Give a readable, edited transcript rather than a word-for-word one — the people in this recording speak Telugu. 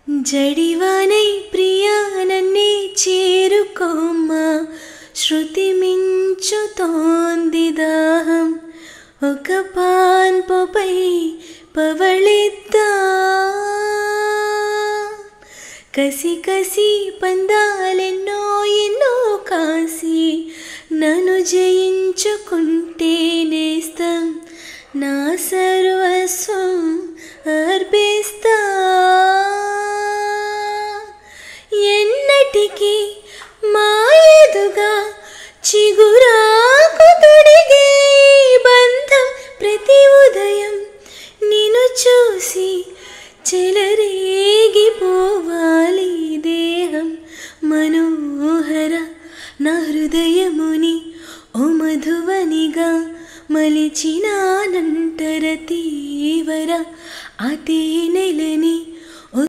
జడివానై ప్రియా నన్నే చేరుకోమ్మా, శృతి మించుతోంది దాహం, ఒక పాన్పుపై పవళిద్దా, కసి కసి పందాలెన్నో ఎన్నో కాసి, నన్ను జయించుకుంటే నేస్తం నా సర్వస్వం.